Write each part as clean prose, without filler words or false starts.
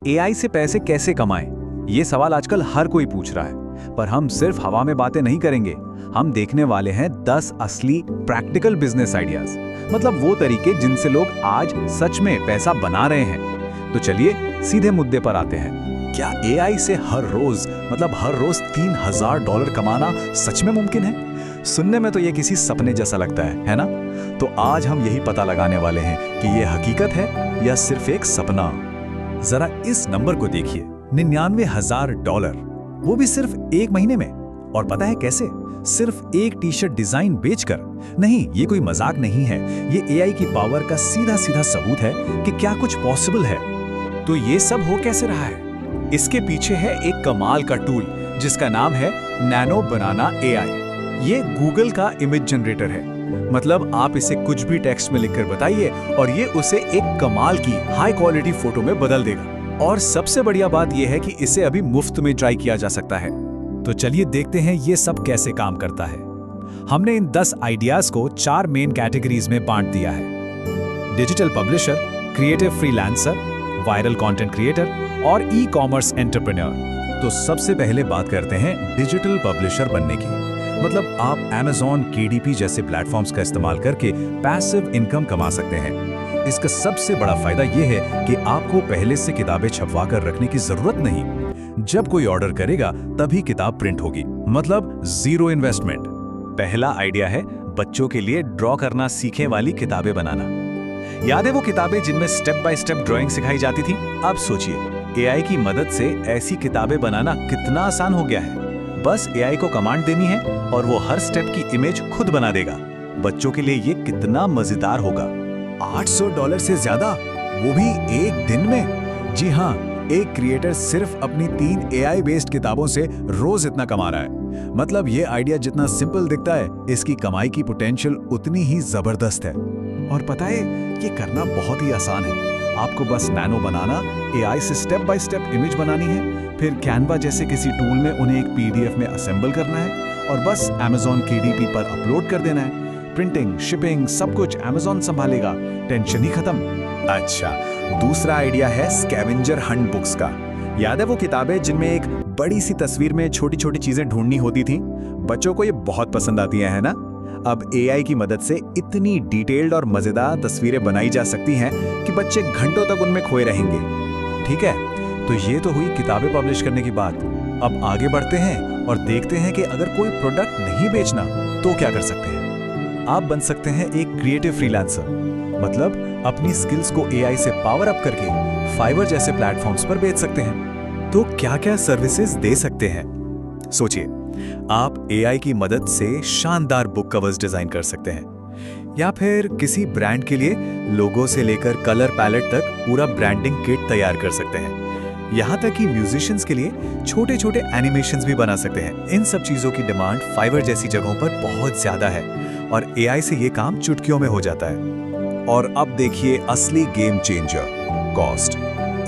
AI से पैसे कैसे कमाएं? ये सवाल आजकल हर कोई पूछ रहा है, पर हम सिर्फ हवा में बातें नहीं करेंगे। हम देखने वाले हैं 10 असली प्रैक्टिकल बिजनेस आइडियाज, मतलब वो तरीके जिनसे लोग आज सच में पैसा बना रहे हैं। तो चलिए सीधे मुद्दे पर आते हैं। क्या एआई से हर रोज $3000 कमाना सच में मुमकिन है? सुनने में तो ये किसी सपने जैसा लगता है ना? तो आज हम यही पता लगाने वाले हैं कि ये हकीकत है या सिर्फ एक सपना। जरा इस नंबर को देखिए, $99,000, वो भी सिर्फ एक महीने में। और पता है कैसे? सिर्फ एक टी शर्ट डिजाइन बेचकर। नहीं, ये कोई मजाक नहीं है, ये एआई की पावर का सीधा सीधा सबूत है कि क्या कुछ पॉसिबल है। तो ये सब हो कैसे रहा है? इसके पीछे है एक कमाल का टूल जिसका नाम है नैनो बनाना एआई। ये गूगल का इमेज जनरेटर है, मतलब आप इसे कुछ भी टेक्स्ट में लिखकर बताइए और ये उसे एक कमाल की हाई क्वालिटी फोटो में बदल देगा। और सबसे बढ़िया बात यह है कि इसे अभी मुफ्त में ट्राई किया जा सकता है। तो चलिए देखते हैं ये सब कैसे काम करता है। हमने इन 10 आइडियाज को 4 मेन कैटेगरीज में बांट दिया है: digital publisher, creative freelancer, viral content creator और ई कॉमर्स एंटरप्रेन्योर। तो सबसे पहले बात करते हैं डिजिटल पब्लिशर बनने की। मतलब आप Amazon, KDP जैसे प्लेटफॉर्म्स का इस्तेमाल करके पैसिव इनकम कमा सकते हैं। इसका सबसे बड़ा फायदा यह है कि आपको पहले से किताबें छपवा कर रखने की जरूरत नहीं। जब कोई ऑर्डर करेगा तभी किताब प्रिंट होगी, मतलब जीरो इन्वेस्टमेंट। पहला आइडिया है बच्चों के लिए ड्रॉ करना सीखे वाली किताबें बनाना। याद है वो किताबें जिनमें स्टेप बाय स्टेप ड्राइंग सिखाई जाती थी? अब सोचिए, एआई की मदद से ऐसी किताबें बनाना कितना आसान हो गया है। बस एआई को कमांड देनी है और वो हर स्टेप की इमेज खुद बना देगा। बच्चों के लिए ये कितना मजेदार होगा। $800 से ज्यादा, वो भी एक दिन में। जी हाँ, एक क्रिएटर सिर्फ अपनी 3 एआई बेस्ड किताबों से रोज इतना कमा रहा है। मतलब ये आइडिया जितना सिंपल दिखता है, इसकी कमाई की पोटेंशियल उतनी ही जबरदस्त है। और पता है, ये करना बहुत ही आसान है। आपको बस नैनो बनाना, एआई से स्टेप बाय स्टेप इमेज बनानी है, फिर कैनवा जैसे किसी टूल में उन्हें एक पीडीएफ में असेंबल करना है और बस Amazon KDP पर अपलोड कर देना है। प्रिंटिंग, शिपिंग, सब कुछ Amazon संभालेगा, टेंशन ही खत्म। अच्छा, दूसरा आइडिया है स्कैवेंजर हंट बुक्स का। याद है वो किताबें जिनमें एक बड़ी सी तस्वीर में छोटी छोटी चीजें ढूंढनी होती थी? बच्चों को ये बहुत पसंद आती है ना? अब एआई की मदद से इतनी डिटेल्ड और मजेदार तस्वीरें बनाई जा सकती हैं कि बच्चे घंटों तक उनमें खोए रहेंगे। ठीक है, तो ये तो हुई किताबें पब्लिश करने की बात। अब आगे बढ़ते हैं और देखते हैं कि अगर कोई प्रोडक्ट नहीं बेचना तो क्या कर सकते हैं। आप बन सकते हैं एक क्रिएटिव फ्रीलांसर, मतलब अपनी स्किल्स को एआई से पावर अप करके फाइवर जैसे प्लेटफॉर्म्स पर बेच सकते हैं। तो क्या क्या सर्विसेज दे सकते हैं? सोचिए, आप एआई की मदद से शानदार बुक कवर्स डिजाइन कर सकते हैं, या फिर किसी ब्रांड के लिए लोगो से लेकर कलर पैलेट तक पूरा ब्रांडिंग किट तैयार कर सकते हैं। यहाँ तक कि म्यूजिशियंस के लिए छोटे छोटे एनिमेशंस भी बना सकते हैं। इन सब चीजों की डिमांड फाइवर जैसी जगहों पर बहुत ज्यादा है और एआई से ये काम चुटकियों में हो जाता है। और अब देखिए असली गेम चेंजर, कॉस्ट।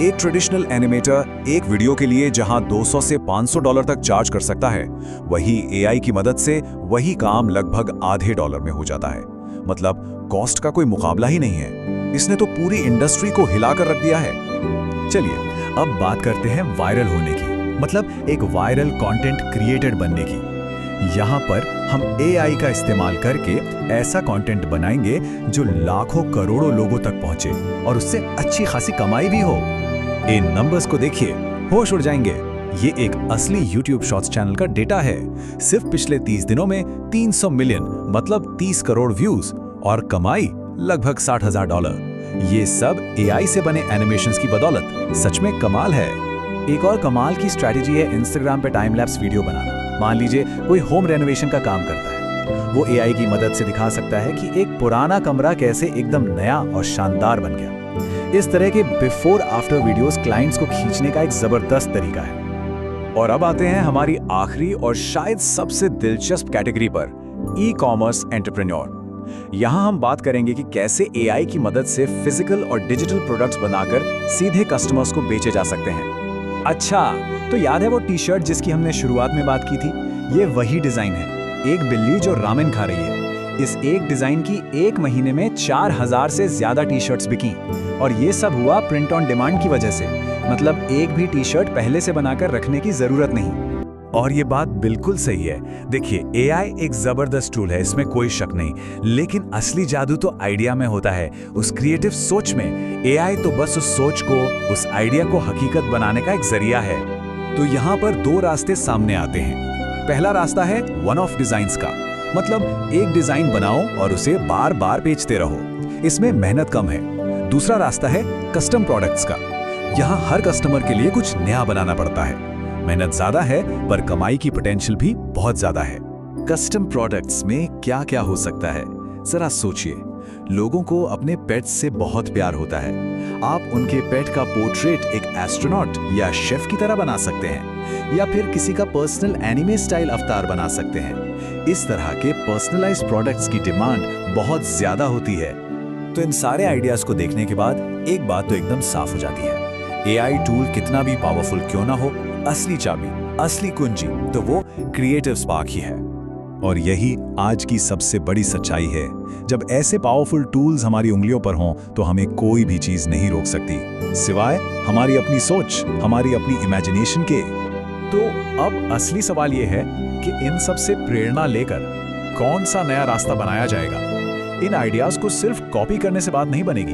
एक ट्रेडिशनल एनिमेटर एक वीडियो के लिए जहां $200 से $500 तक चार्ज कर सकता है, वही एआई की मदद से वही काम लगभग आधे डॉलर में हो जाता है। मतलब कॉस्ट का कोई मुकाबला ही नहीं है। इसने तो पूरी इंडस्ट्री को हिलाकर रख दिया है। चलिए अब बात करते हैं वायरल होने की, मतलब एक वायरल कंटेंट क्रिएटर बनने की। यहाँ पर हम एआई का इस्तेमाल करके ऐसा कंटेंट बनाएंगे जो लाखों करोड़ों लोगों तक पहुंचे और उससे अच्छी खासी कमाई भी हो। इन नंबर्स को देखिए, होश उड़ जाएंगे। ये एक असली YouTube शॉर्ट्स चैनल का डेटा है। सिर्फ पिछले 30 दिनों में 300 मिलियन, मतलब 30 करोड़ व्यूज और कमाई लगभग $60,000। ये सब एआई से बने एनिमेशंस की बदौलत। सच में कमाल है। एक और कमाल की स्ट्रैटेजी है इंस्टाग्राम पे टाइम लैप्स वीडियो बनाना। मान लीजिए कोई होम रेनोवेशन का काम करता है, वो एआई की मदद से दिखा सकता है कि एक पुराना कमरा कैसे एकदम नया और शानदार बन गया। इस तरह के बिफोर आफ्टर वीडियोस क्लाइंट्स को खींचने का एक जबरदस्त तरीका है। और अब आते हैं हमारी आखिरी और शायद सबसे दिलचस्प कैटेगरी पर, ई कॉमर्स एंटरप्रेन्योर। यहाँ हम बात करेंगे कि कैसे एआई की मदद से फिजिकल और डिजिटल प्रोडक्ट्स बनाकर सीधे कस्टमर्स को बेचे जा सकते हैं। अच्छा, तो याद है वो टी शर्ट जिसकी हमने शुरुआत में बात की थी? ये वही डिजाइन है, एक बिल्ली जो रामेन खा रही है। इस एक डिजाइन की एक महीने में 4000 से ज्यादा टी शर्ट्स बिकी और ये सब हुआ प्रिंट ऑन डिमांड की वजह से। मतलब एक भी टी शर्ट पहले से बनाकर रखने की जरूरत नहीं। और ये बात बिल्कुल सही है। देखिए, एआई एक जबरदस्त टूल है, इसमें कोई शक नहीं, लेकिन असली जादू तो आइडिया में होता है, उस क्रिएटिव सोच में। एआई तो बस उस सोच को, उस आइडिया को हकीकत बनाने का एक जरिया है। तो यहाँ पर दो रास्ते सामने आते हैं। पहला रास्ता है वन ऑफ डिजाइन्स का, मतलब एक डिजाइन बनाओ और उसे बार बार बेचते रहो, इसमें मेहनत कम है। दूसरा रास्ता है कस्टम प्रोडक्ट्स का। यहाँ हर कस्टमर के लिए कुछ नया बनाना पड़ता है, मेहनत ज्यादा है पर कमाई की पोटेंशियल भी बहुत ज्यादा है। कस्टम प्रोडक्ट्स में क्या क्या हो सकता है, जरा सोचिए। लोगों को अपने पेट्स से बहुत प्यार होता है। आप उनके पेट का पोर्ट्रेट एक एस्ट्रोनॉट या शेफ की तरह बना सकते हैं, या फिर किसी का पर्सनल एनिमे स्टाइल अवतार बना सकते हैं। इस तरह के पर्सनलाइज्ड प्रोडक्ट्स की डिमांड बहुत ज्यादा होती है। तो इन सारे आइडियाज को देखने के बाद एक बात तो एकदम साफ हो जाती है, एआई टूल कितना भी पावरफुल क्यों ना हो, असली चाबी, असली कुंजी तो वो क्रिएटिव स्पार्क ही है। और यही आज की सबसे बड़ी सच्चाई है। जब ऐसे पावरफुल टूल्स हमारी उंगलियों पर हों तो हमें कोई भी चीज नहीं रोक सकती, सिवाय हमारी अपनी सोच, हमारी अपनी इमेजिनेशन के। तो अब असली सवाल यह है कि इन सब से प्रेरणा लेकर कौन सा नया रास्ता बनाया जाएगा। इन आइडियाज को सिर्फ कॉपी करने से बात नहीं बनेगी,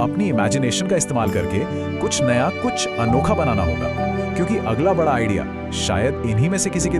अपनी इमेजिनेशन का इस्तेमाल करके कुछ नया, कुछ अनोखा बनाना होगा, क्योंकि अगला बड़ा आइडिया शायद इन्हीं में से किसी के